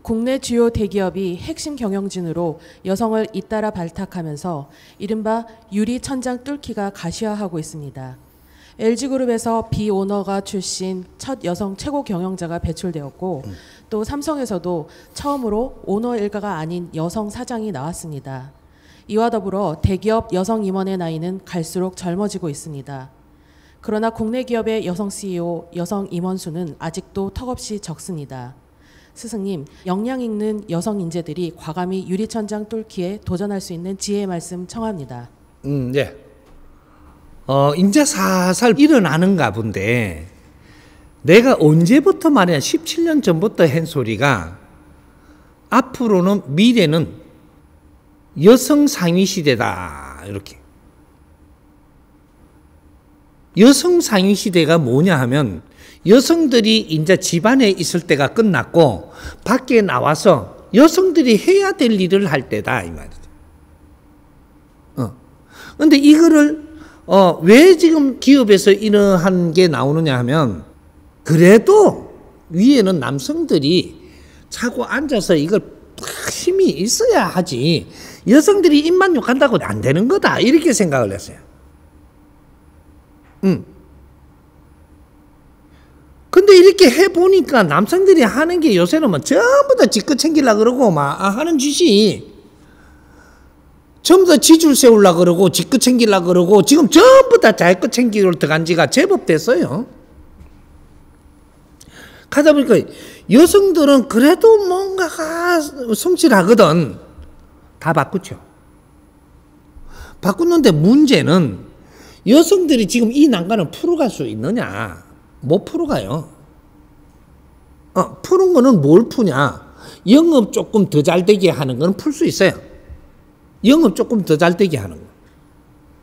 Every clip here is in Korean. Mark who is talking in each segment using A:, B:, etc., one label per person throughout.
A: 국내 주요 대기업이 핵심 경영진으로 여성을 잇따라 발탁하면서 이른바 유리 천장 뚫기가 가시화하고 있습니다. LG그룹에서 비오너가 출신 첫 여성 최고 경영자가 배출되었고 또 삼성에서도 처음으로 오너 일가가 아닌 여성 사장이 나왔습니다. 이와 더불어 대기업 여성 임원의 나이는 갈수록 젊어지고 있습니다. 그러나 국내 기업의 여성 CEO, 여성 임원 수는 아직도 턱없이 적습니다. 스승님, 역량 있는 여성 인재들이 과감히 유리천장 뚫기에 도전할 수 있는 지혜의 말씀 청합니다.
B: 네. 이제 살살 일어나는가 본데, 내가 언제부터 말이야 17년 전부터 한 소리가 앞으로는 미래는 여성 상위 시대다 이렇게. 여성 상위 시대가 뭐냐 하면 여성들이 이제 집안에 있을 때가 끝났고 밖에 나와서 여성들이 해야 될 일을 할 때다 이 말이죠. 근데 이거를 왜 지금 기업에서 이러한 게 나오느냐 하면 그래도 위에는 남성들이 차고 앉아서 이걸 힘이 있어야 하지 여성들이 입만 욕한다고 안 되는 거다 이렇게 생각을 했어요. 근데 이렇게 해보니까 남성들이 하는 게 요새는 뭐 전부 다 지껏 챙기려고 그러고 막 하는 짓이 전부 다 지줄 세우려고 그러고 지껏 챙기려고 그러고 지금 전부 다 자기 것 챙기러 들어간 지가 제법 됐어요. 가다 보니까 여성들은 그래도 뭔가가 성실하거든. 다 바꾸죠. 바꾸는데 문제는 여성들이 지금 이 난관을 풀어갈 수 있느냐? 못 풀어가요. 푸는 거는 뭘 푸냐? 영업 조금 더 잘 되게 하는 거는 풀 수 있어요. 영업 조금 더 잘 되게 하는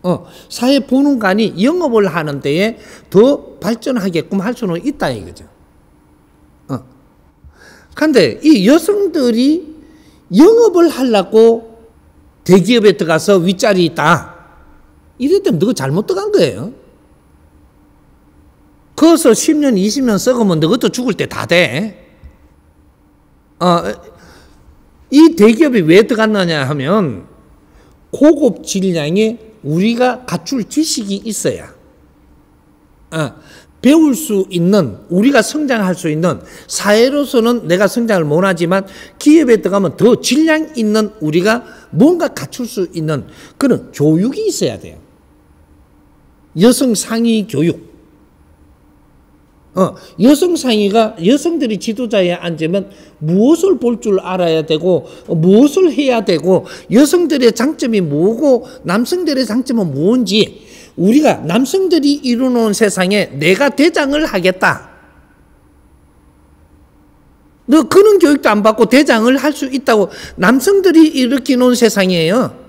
B: 거. 사회 보는 간이 영업을 하는 데에 더 발전하게끔 할 수는 있다 이거죠. 그런데 이 여성들이 영업을 하려고 대기업에 들어가서 윗자리 있다. 이랬다면 너가 잘못 들어간 거예요. 거기서 10년, 20년 썩으면 너것도 죽을 때 다 돼. 이 대기업이 왜 들어갔느냐 하면 고급 질량에 우리가 갖출 지식이 있어야 배울 수 있는 우리가 성장할 수 있는 사회로서는 내가 성장을 못하지만 기업에 들어가면 더 질량 있는 우리가 뭔가 갖출 수 있는 그런 교육이 있어야 돼요. 여성 상위 교육. 여성 상위가 여성들이 지도자에 앉으면 무엇을 볼 줄 알아야 되고 무엇을 해야 되고 여성들의 장점이 뭐고 남성들의 장점은 뭔지 우리가 남성들이 이루는 세상에 내가 대장을 하겠다. 너 그런 교육도 안 받고 대장을 할 수 있다고 남성들이 일으키는 세상이에요.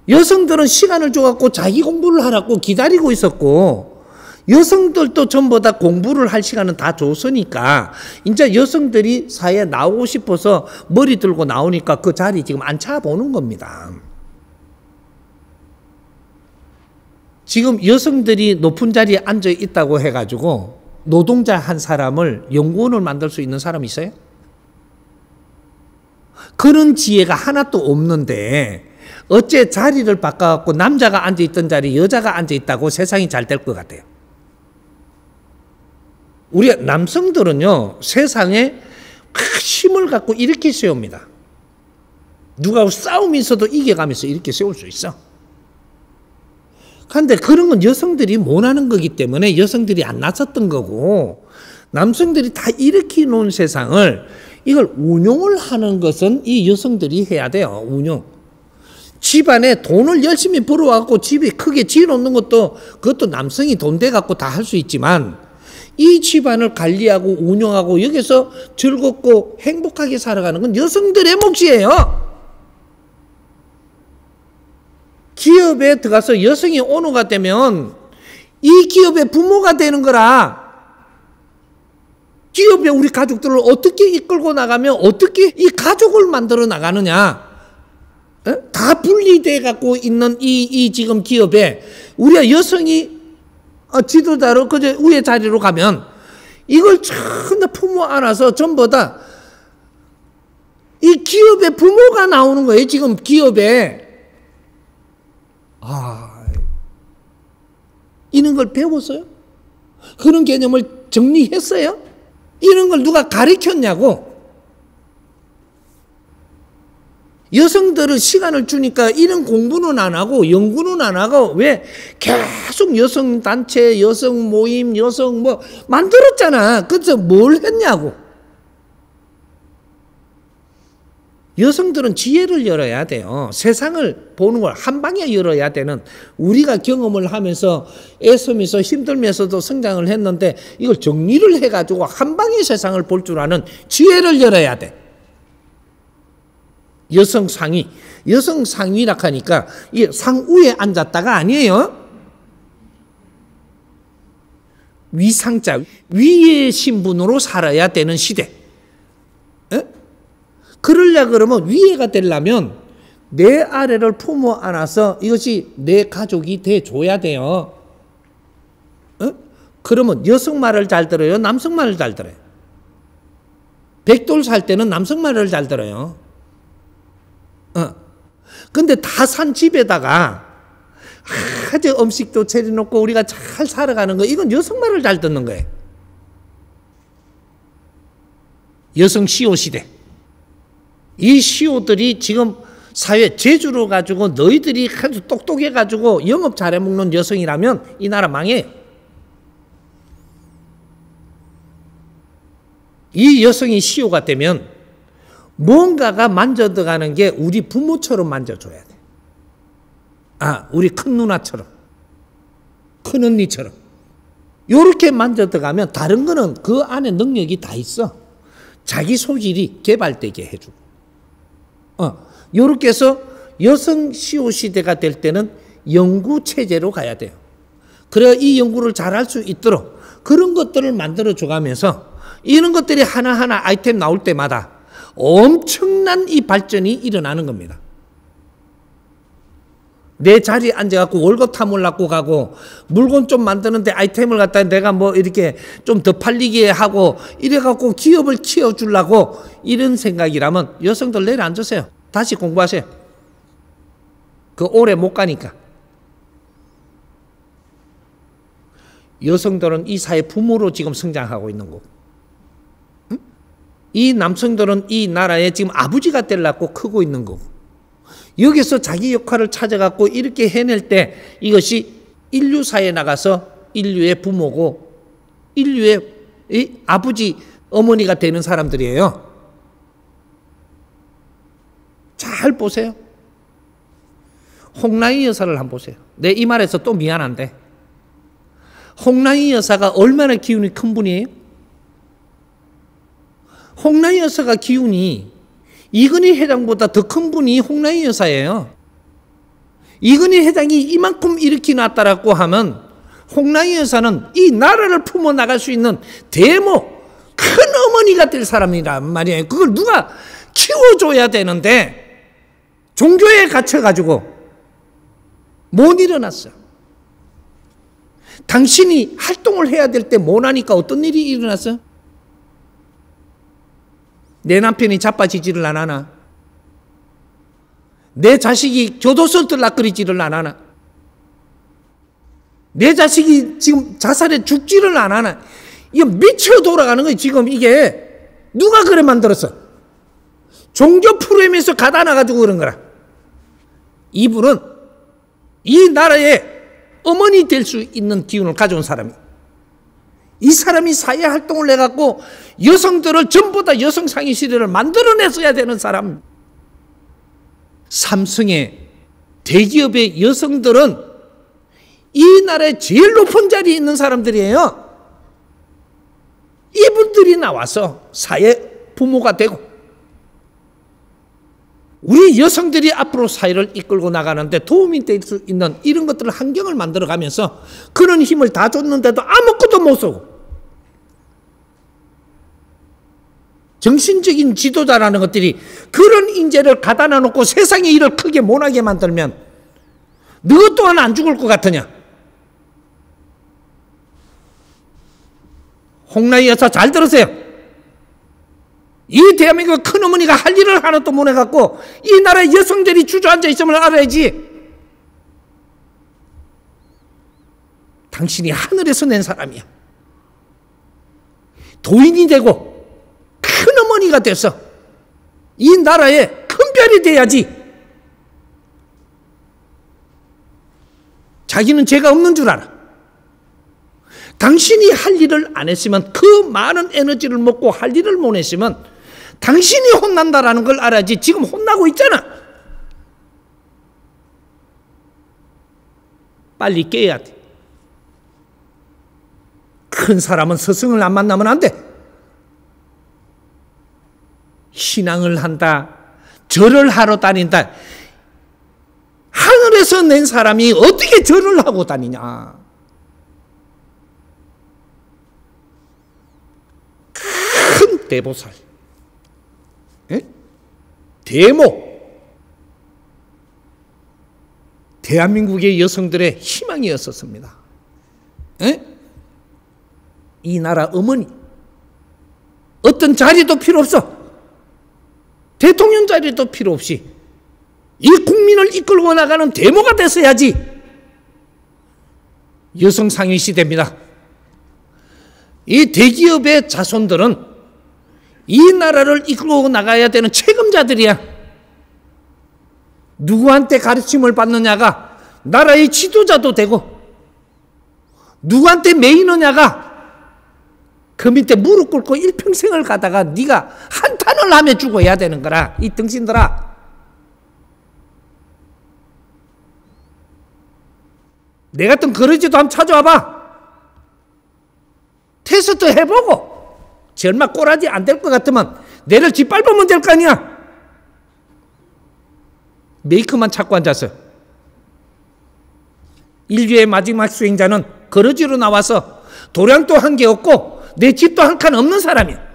B: 여성들은 시간을 줘갖고 자기 공부를 하라고 기다리고 있었고 여성들도 전부 다 공부를 할 시간은 다 줬으니까 이제 여성들이 사회에 나오고 싶어서 머리 들고 나오니까 그 자리 지금 안 차보는 겁니다. 지금 여성들이 높은 자리에 앉아 있다고 해가지고 노동자 한 사람을 연구원을 만들 수 있는 사람이 있어요? 그런 지혜가 하나도 없는데 어째 자리를 바꿔갖고 남자가 앉아있던 자리에 여자가 앉아있다고 세상이 잘 될 것 같아요. 우리 남성들은요 세상에 힘을 갖고 이렇게 세웁니다. 누가 싸움이 있어도 이겨가면서 이렇게 세울 수 있어. 그런데 그런 건 여성들이 못하는 거기 때문에 여성들이 안 나섰던 거고 남성들이 다 일으켜 놓은 세상을 이걸 운용을 하는 것은 이 여성들이 해야 돼요. 운용. 집안에 돈을 열심히 벌어와갖고 집에 크게 지어놓는 것도 그것도 남성이 돈 대갖고 다 할 수 있지만 이 집안을 관리하고 운영하고 여기서 즐겁고 행복하게 살아가는 건 여성들의 몫이에요. 기업에 들어가서 여성이 오너가 되면 이 기업의 부모가 되는 거라. 기업에 우리 가족들을 어떻게 이끌고 나가면 어떻게 이 가족을 만들어 나가느냐. 다 분리돼 갖고 있는 이 지금 기업에 우리가 여성이 지도자로 그저 위에 자리로 가면 이걸 전부 품어 안아서 전부 다 이 기업의 부모가 나오는 거예요. 지금 기업에. 이런 걸 배웠어요? 그런 개념을 정리했어요? 이런 걸 누가 가르쳤냐고. 여성들은 시간을 주니까 이런 공부는 안 하고 연구는 안 하고 왜 계속 여성 단체, 여성 모임, 여성 뭐 만들었잖아. 그래서 뭘 했냐고. 여성들은 지혜를 열어야 돼요. 세상을 보는 걸 한 방에 열어야 되는, 우리가 경험을 하면서 애쓰면서 힘들면서도 성장을 했는데 이걸 정리를 해가지고 한 방에 세상을 볼 줄 아는 지혜를 열어야 돼. 여성 상위라 하니까 이 상위에 앉았다가 아니에요. 위상자, 위의 신분으로 살아야 되는 시대. 에? 그러려 그러면 위에가 되려면 내 아래를 품어 안아서 이것이 내 가족이 돼줘야 돼요. 그러면 여성 말을 잘 들어요? 남성 말을 잘 들어요? 백돌 살 때는 남성 말을 잘 들어요. 근데 다 산 집에다가 아주 음식도 차려놓고 우리가 잘 살아가는 거, 이건 여성 말을 잘 듣는 거예요. 여성 시호 시대. 이 시호들이 지금 사회 제주로 가지고 너희들이 아주 똑똑해 가지고 영업 잘해 먹는 여성이라면 이 나라 망해. 이 여성이 시호가 되면 뭔가가 만져들어가는 게 우리 부모처럼 만져줘야 돼. 우리 큰 누나처럼, 큰 언니처럼. 요렇게 만져들어가면 다른 거는 그 안에 능력이 다 있어. 자기 소질이 개발되게 해주고. 요렇게 해서 여성 시호 시대가 될 때는 연구 체제로 가야 돼요. 그래야 이 연구를 잘할 수 있도록 그런 것들을 만들어 줘가면서 이런 것들이 하나하나 아이템 나올 때마다 엄청난 이 발전이 일어나는 겁니다. 내 자리에 앉아갖고 월급 탐을하고 가고 물건 좀 만드는데 아이템을 갖다 내가 뭐 이렇게 좀 더 팔리게 하고 이래갖고 기업을 키워주려고 이런 생각이라면 여성들 내려앉으세요. 다시 공부하세요. 그 오래 못 가니까. 여성들은 이 사회 부모로 지금 성장하고 있는 거고, 이 남성들은 이 나라에 지금 아버지가 되려고 크고 있는 거고, 여기서 자기 역할을 찾아갖고 이렇게 해낼 때 이것이 인류사에 나가서 인류의 부모고 인류의 아버지, 어머니가 되는 사람들이에요. 잘 보세요. 홍라희 여사를 한번 보세요. 내 이 말에서 또 미안한데 홍라희 여사가 얼마나 기운이 큰 분이에요? 홍라희 여사가 기운이 이건희 회장보다 더 큰 분이 홍라희 여사예요. 이건희 회장이 이만큼 일으키 놨다라고 하면 홍라희 여사는 이 나라를 품어 나갈 수 있는 대모, 큰 어머니가 될 사람이란 말이에요. 그걸 누가 키워줘야 되는데 종교에 갇혀가지고 못 일어났어. 당신이 활동을 해야 될 때 못 하니까 어떤 일이 일어났어? 내 남편이 자빠지지를 안 하나? 내 자식이 교도소 들락거리지를 안 하나? 내 자식이 지금 자살해 죽지를 안 하나? 이거 미쳐 돌아가는 거예요. 지금 이게 누가 그래 만들었어? 종교 프로그램에서 가다 놔가지고 그런 거라. 이분은 이 나라의 어머니 될 수 있는 기운을 가져온 사람이, 이 사람이 사회 활동을 해갖고 여성들을 전부 다 여성 상위 시대를 만들어냈어야 되는 사람. 삼성의 대기업의 여성들은 이 나라의 제일 높은 자리에 있는 사람들이에요. 이분들이 나와서 사회 부모가 되고 우리 여성들이 앞으로 사회를 이끌고 나가는데 도움이 될 수 있는 이런 것들을 환경을 만들어가면서 그런 힘을 다 줬는데도 아무것도 못 쓰고, 정신적인 지도자라는 것들이 그런 인재를 가다 놔놓고 세상의 일을 크게 못하게 만들면 너 또한 안 죽을 것 같으냐? 홍라희 여사 잘 들으세요. 이 대한민국 큰어머니가 할 일을 하나도 못 해갖고 이 나라의 여성들이 주저앉아 있음을 알아야지. 당신이 하늘에서 낸 사람이야. 도인이 되고 큰어머니가 돼서 이 나라의 큰 별이 돼야지. 자기는 죄가 없는 줄 알아. 당신이 할 일을 안 했으면, 그 많은 에너지를 먹고 할 일을 못 했으면 당신이 혼난다라는 걸 알아야지. 지금 혼나고 있잖아. 빨리 깨야 돼. 큰 사람은 스승을 안 만나면 안 돼. 신앙을 한다, 절을 하러 다닌다. 하늘에서 낸 사람이 어떻게 절을 하고 다니냐. 큰 대보살, 대모, 대한민국의 여성들의 희망이었었습니다. 이 나라 어머니, 어떤 자리도 필요 없어. 대통령 자리도 필요 없이 이 국민을 이끌고 나가는 대모가 됐어야지. 여성 상위 시대입니다. 이 대기업의 자손들은 이 나라를 이끌고 나가야 되는 책임자들이야. 누구한테 가르침을 받느냐가 나라의 지도자도 되고, 누구한테 매이느냐가 그 밑에 무릎 꿇고 일평생을 가다가 네가 한탄을 하며 죽어야 되는 거라. 이 등신들아, 내 같은 거러지도 한번 찾아와봐. 테스트 해보고 얼마 꼬라지 안 될 것 같으면 내를 짓밟으면 될 거 아니야. 메이크만 찾고 앉았어. 인류의 마지막 수행자는 거러지로 나와서 도량도 한 개 없고 내 집도 한 칸 없는 사람이야.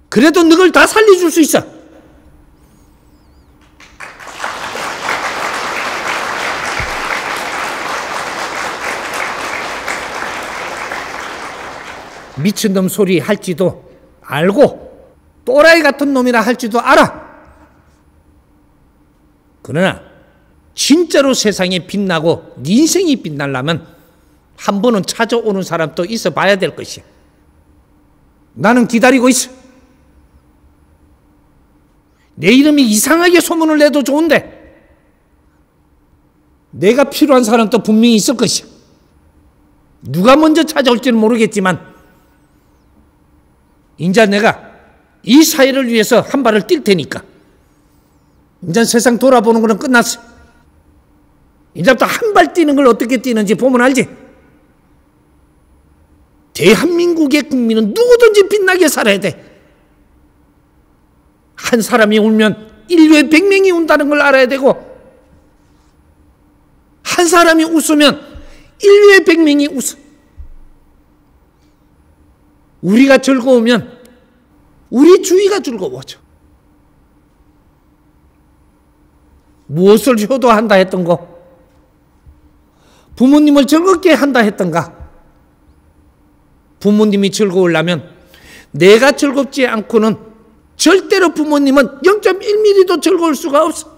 B: 그래도 너를 다 살려줄 수 있어. 미친놈 소리 할지도 알고 또라이 같은 놈이라 할지도 알아. 그러나 진짜로 세상에 빛나고 네 인생이 빛나려면 한 번은 찾아오는 사람도 있어 봐야 될 것이야. 나는 기다리고 있어. 내 이름이 이상하게 소문을 내도 좋은데 내가 필요한 사람도 분명히 있을 것이야. 누가 먼저 찾아올지는 모르겠지만 이제 내가 이 사회를 위해서 한 발을 뛸 테니까. 이제 세상 돌아보는 거는 끝났어. 이제부터 한 발 뛰는 걸 어떻게 뛰는지 보면 알지. 대한민국의 국민은 누구든지 빛나게 살아야 돼. 한 사람이 울면 인류의 100명이 운다는 걸 알아야 되고, 한 사람이 웃으면 인류의 100명이 웃어. 우리가 즐거우면 우리 주위가 즐거워져. 무엇을 효도한다 했던 거? 부모님을 즐겁게 한다 했던가? 부모님이 즐거우려면 내가 즐겁지 않고는 절대로 부모님은 0.1mm도 즐거울 수가 없어.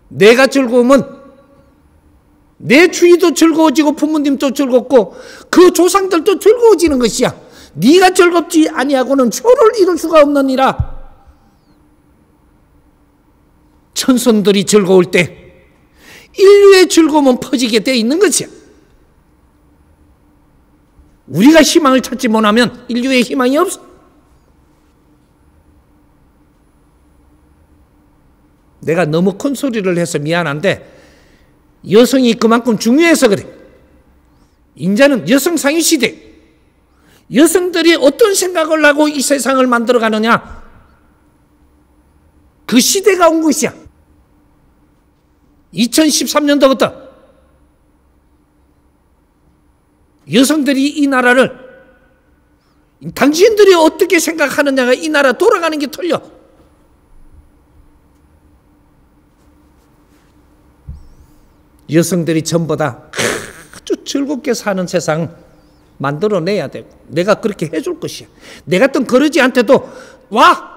B: 내가 즐거우면 내 주위도 즐거워지고 부모님도 즐겁고 그 조상들도 즐거워지는 것이야. 네가 즐겁지 아니하고는 효를 이룰 수가 없느니라. 천손들이 즐거울 때 인류의 즐거움은 퍼지게 돼 있는 것이야. 우리가 희망을 찾지 못하면 인류의 희망이 없어. 내가 너무 큰 소리를 해서 미안한데 여성이 그만큼 중요해서 그래. 이제는 여성 상위 시대. 여성들이 어떤 생각을 하고 이 세상을 만들어가느냐, 그 시대가 온 것이야. 2013년도부터 여성들이 이 나라를, 당신들이 어떻게 생각하느냐가 이 나라 돌아가는 게 틀려. 여성들이 전부 다 아주 즐겁게 사는 세상 만들어내야 되고 내가 그렇게 해줄 것이야. 내 같은 거르지한테도 와!